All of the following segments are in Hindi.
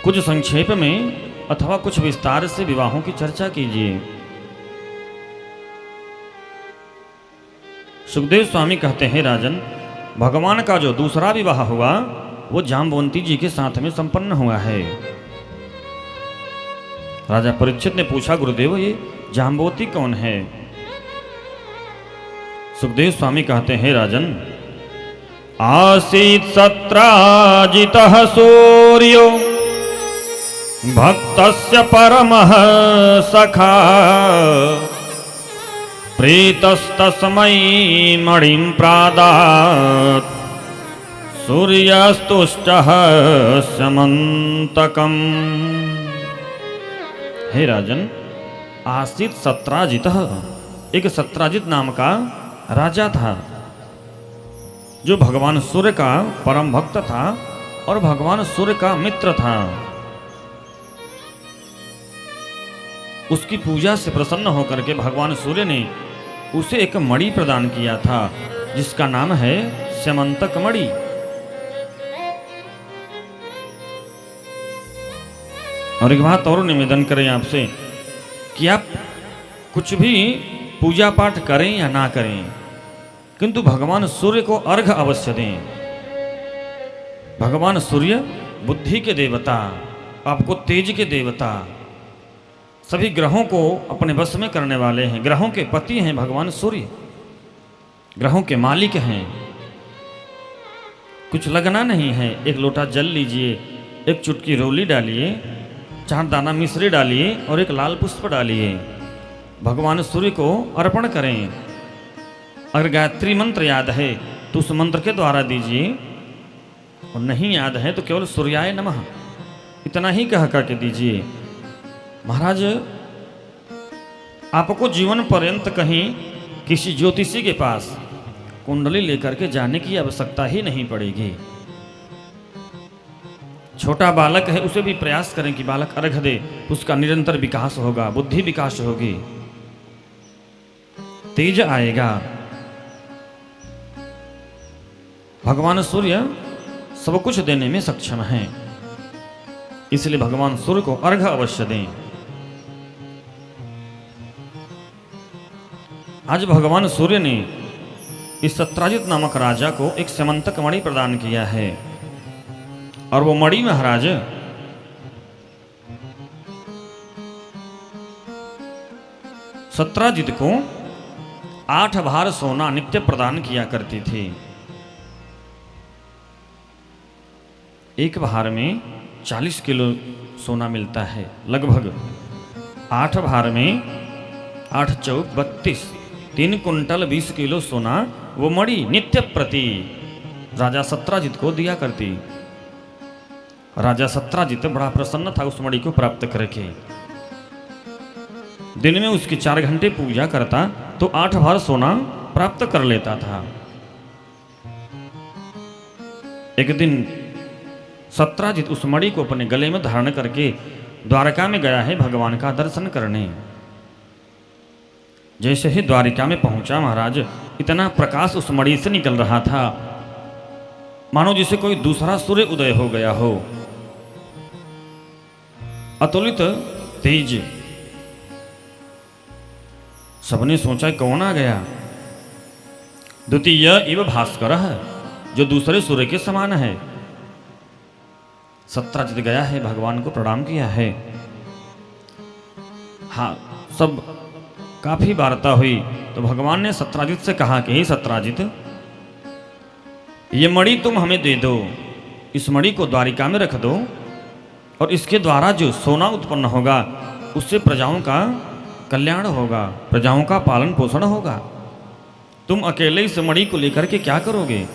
कुछ संक्षेप में अथवा कुछ विस्तार से विवाहों की चर्चा कीजिए। सुखदेव स्वामी कहते हैं, राजन, भगवान का जो दूसरा विवाह हुआ वो जाम्बवंती जी के साथ में संपन्न हुआ है। राजा परीक्षित ने पूछा, गुरुदेव ये जाम्बवती कौन है? सुखदेव स्वामी कहते हैं, राजन, आसीत् सत्राजितः सूर्यो भक्तस्य परमः सखा प्रीतस्तस्मै मणिं प्रादात् सूर्यस्तुष्टः समन्तकम्। हे राजन, आसीत सत्राजितः, एक सत्राजित नाम का राजा था जो भगवान सूर्य का परम भक्त था और भगवान सूर्य का मित्र था। उसकी पूजा से प्रसन्न होकर के भगवान सूर्य ने उसे एक मणि प्रदान किया था जिसका नाम है स्यमंतक मणि। और एक बात और निवेदन करें आपसे कि आप कुछ भी पूजा पाठ करें या ना करें, किंतु भगवान सूर्य को अर्घ अवश्य दें। भगवान सूर्य बुद्धि के देवता, आपको तेज के देवता, सभी ग्रहों को अपने वश में करने वाले हैं। ग्रहों के पति हैं भगवान सूर्य, ग्रहों के मालिक हैं। कुछ लगना नहीं है, एक लोटा जल लीजिए, एक चुटकी रोली डालिए, 4 दाना मिश्री डालिए और एक लाल पुष्प डालिए, भगवान सूर्य को अर्पण करें। अगर गायत्री मंत्र याद है तो उस मंत्र के द्वारा दीजिए, और नहीं याद है तो केवल सूर्याय नमः इतना ही कह करके दीजिए। महाराज, आपको जीवन पर्यंत कहीं किसी ज्योतिषी के पास कुंडली लेकर के जाने की आवश्यकता ही नहीं पड़ेगी। छोटा बालक है, उसे भी प्रयास करें कि बालक अर्घ दे, उसका निरंतर विकास होगा, बुद्धि विकास होगी, तेज आएगा। भगवान सूर्य सब कुछ देने में सक्षम हैं, इसलिए भगवान सूर्य को अर्घ अवश्य दें। आज भगवान सूर्य ने इस सत्राजित नामक राजा को एक स्यमंतक मणि प्रदान किया है, और वो मणि महाराज सत्राजित को 8 भार सोना नित्य प्रदान किया करती थी। एक भार में 40 किलो सोना मिलता है लगभग। 8 भार में 8 चौक 32, 3 कुंटल 20 किलो सोना वो मणि नित्य प्रति राजा सत्राजित को दिया करती। राजा सत्राजित बड़ा प्रसन्न था उस मणि को प्राप्त करके। दिन में उसकी 4 घंटे पूजा करता तो 8 भार सोना प्राप्त कर लेता था। एक दिन सत्राजित उस मणि को अपने गले में धारण करके द्वारका में गया है भगवान का दर्शन करने। जैसे ही द्वारिका में पहुंचा महाराज, इतना प्रकाश उस मणि से निकल रहा था मानो जिसे कोई दूसरा सूर्य उदय हो गया हो। अतुलित तेज। सबने सोचा कौन आ गया? द्वितीय इव भास्कर है, जो दूसरे सूर्य के समान है। सत्राजित गया है, भगवान को प्रणाम किया है। हाँ, सब काफी वार्ता हुई तो भगवान ने सत्राजित से कहा कि हे सत्राजित, ये मणि तुम हमें दे दो, इस मणि को द्वारिका में रख दो, और इसके द्वारा जो सोना उत्पन्न होगा उससे प्रजाओं का कल्याण होगा, प्रजाओं का पालन पोषण होगा। तुम अकेले इस मणि को लेकर के क्या करोगे?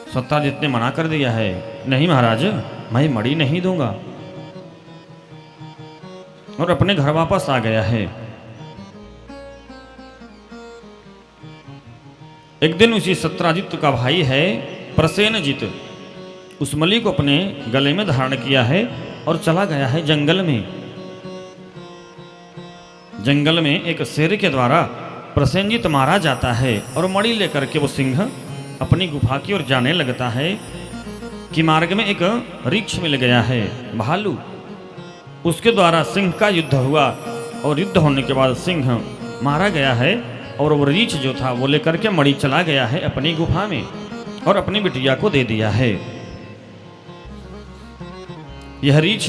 सत्राजित ने मना कर दिया है, नहीं महाराज, मैं मणि नहीं दूंगा, और अपने घर वापस आ गया है। एक दिन उसी सत्राजित का भाई है प्रसेनजित, उस मणि को अपने गले में धारण किया है और चला गया है जंगल में। जंगल में एक शेर के द्वारा प्रसेनजित मारा जाता है और मणि लेकर के वो सिंह अपनी गुफा की ओर जाने लगता है। कि मार्ग में एक वृक्ष मिल गया है, भालू। उसके द्वारा सिंह का युद्ध हुआ और युद्ध होने के बाद सिंह मारा गया है और वो रीछ जो था वो लेकर के मणि चला गया है अपनी गुफा में और अपनी बिटिया को दे दिया है। यह रीछ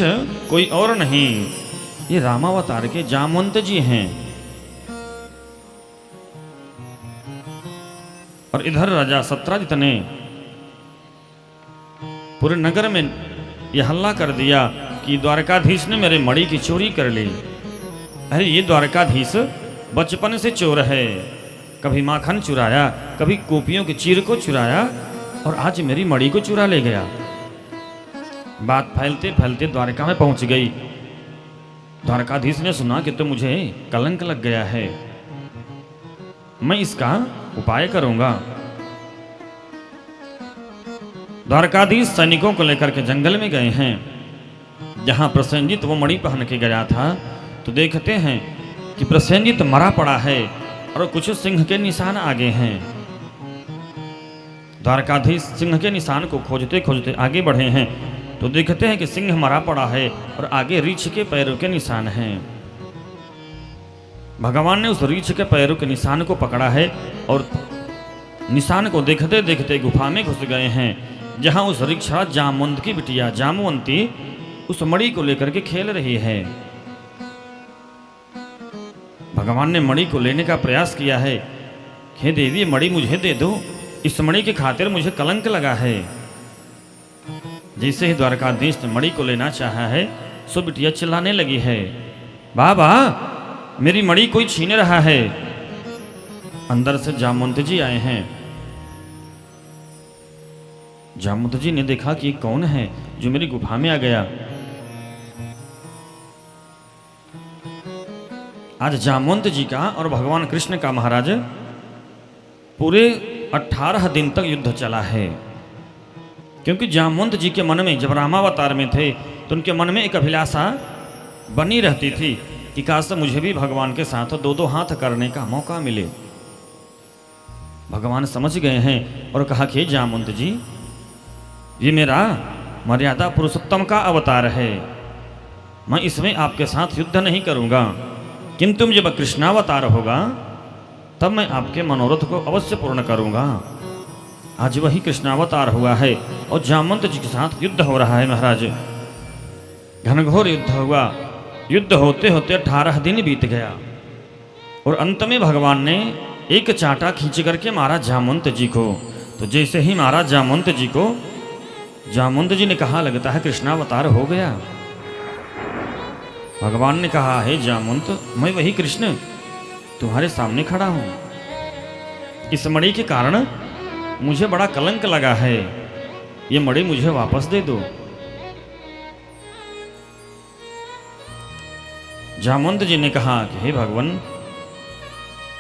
कोई और नहीं, ये रामावतार के जामवंत जी हैं। और इधर राजा सत्राजित ने पूरे नगर में यह हल्ला कर दिया कि द्वारकाधीश ने मेरे मणि की चोरी कर ली। अरे ये द्वारकाधीश बचपन से चोर है, कभी माखन चुराया, कभी गोपियों के चीर को चुराया और आज मेरी मणि को चुरा ले गया। बात फैलते फैलते द्वारका में पहुंच गई। द्वारकाधीश ने सुना कि तो मुझे कलंक लग गया है, मैं इसका उपाय करूंगा। द्वारकाधीश सैनिकों को लेकर के जंगल में गए हैं। जहां प्रसेनजित वो मणि पहन के गया था तो देखते हैं कि प्रसेनजित मरा पड़ा है और कुछ सिंह के निशान आगे हैं। द्वारकाधीश सिंह के निशान को खोजते खोजते आगे बढ़े हैं तो देखते हैं कि सिंह मरा पड़ा है और आगे रीछ के पैरों के निशान हैं। भगवान ने उस रीछ के पैरों के निशान को पकड़ा है और निशान को देखते देखते गुफा में घुस गए हैं, जहां उस ऋक्षा जामवंत की बिटिया जामवंती उस मणि को लेकर के खेल रही है। भगवान ने मणि को लेने का प्रयास किया है। हे देवी, मणि मुझे दे दो, इस मणि की खातिर मुझे कलंक लगा है। जैसे ही द्वारकाधीश ने मणि को लेना चाहा है सो बिटिया चिल्लाने लगी है, बाबा मेरी मणि कोई छीन रहा है। अंदर से जामवंत जी आए हैं। जामवंत जी ने देखा कि कौन है जो मेरी गुफा में आ गया। आज जामवंत जी का और भगवान कृष्ण का महाराज पूरे 18 दिन तक युद्ध चला है। क्योंकि जामवंत जी के मन में जब रामावतार में थे तो उनके मन में एक अभिलाषा बनी रहती थी कि काश मुझे भी भगवान के साथ दो दो हाथ करने का मौका मिले। भगवान समझ गए हैं और कहा कि जामवंत जी, ये मेरा मर्यादा पुरुषोत्तम का अवतार है, मैं इसमें आपके साथ युद्ध नहीं करूंगा, किंतु जब कृष्णावतार होगा तब मैं आपके मनोरथ को अवश्य पूर्ण करूंगा। आज वही कृष्णावतार हुआ है और जामवंत जी के साथ युद्ध हो रहा है। महाराज घनघोर युद्ध हुआ। युद्ध होते होते 18 दिन बीत गया और अंत में भगवान ने एक चांटा खींच करके मारा जामवंत जी को। तो जैसे ही मारा जामवंत जी को, जामवंत जी ने कहा लगता है कृष्णावतार हो गया। भगवान ने कहा, हे जामवंत, मैं वही कृष्ण तुम्हारे सामने खड़ा हूं। इस मणि के कारण मुझे बड़ा कलंक लगा है, ये मणि मुझे वापस दे दो। जामवंत जी ने कहा कि हे भगवान,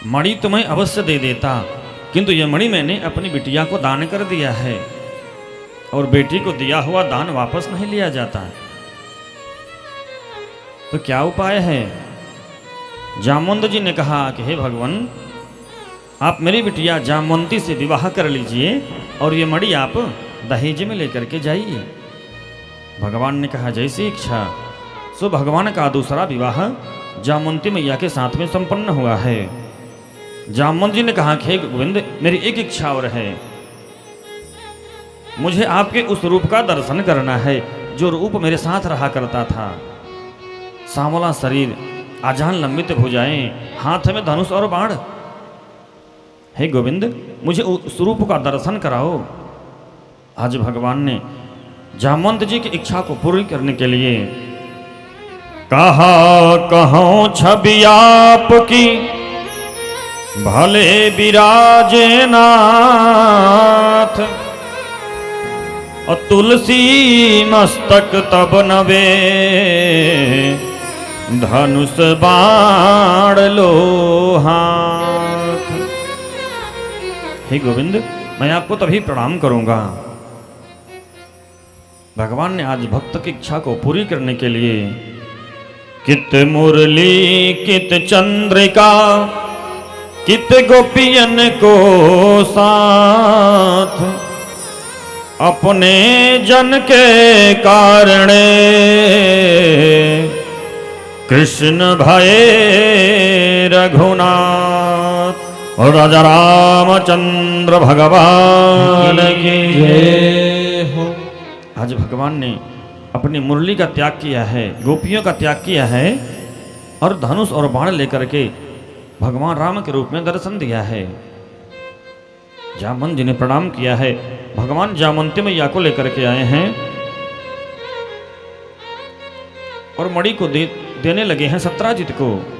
मणि तो मैं अवश्य दे देता, किंतु यह मणि मैंने अपनी बिटिया को दान कर दिया है और बेटी को दिया हुआ दान वापस नहीं लिया जाता, तो क्या उपाय है? जामवंत जी ने कहा कि हे भगवान, आप मेरी बिटिया जामवंती से विवाह कर लीजिए और ये मणि आप दहेज में लेकर के जाइए। भगवान ने कहा जैसी इच्छा। सो भगवान का दूसरा विवाह जामवंती मैया के साथ में संपन्न हुआ है। जामवंत जी ने कहा कि गोविंद, मेरी एक इच्छा और है, मुझे आपके उस रूप का दर्शन करना है जो रूप मेरे साथ रहा करता था। सांवला शरीर, आजान लंबित भुजाएं, हाथ में धनुष और बाण। हे गोविंद, मुझे उस रूप का दर्शन कराओ। आज भगवान ने जामवंत जी की इच्छा को पूरी करने के लिए कहा, कहो छवि आपकी भले विराजे नाथ, और तुलसी मस्तक तब नवे धनुष बाण लो हाथ। हे गोविंद, मैं आपको तभी प्रणाम करूंगा। भगवान ने आज भक्त की इच्छा को पूरी करने के लिए कित मुरली कित चंद्रिका कित गोपियन को साथ, अपने जन के कारणे कृष्ण भये रघुनाथ। और राजा रामचंद्र भगवान की जय हो। आज भगवान ने अपनी मुरली का त्याग किया है, गोपियों का त्याग किया है और धनुष और बाण लेकर के भगवान राम के रूप में दर्शन दिया है। जामन जी ने प्रणाम किया है। भगवान जामंती मैया को लेकर के आए हैं और मणि को देने लगे हैं सत्राजित को।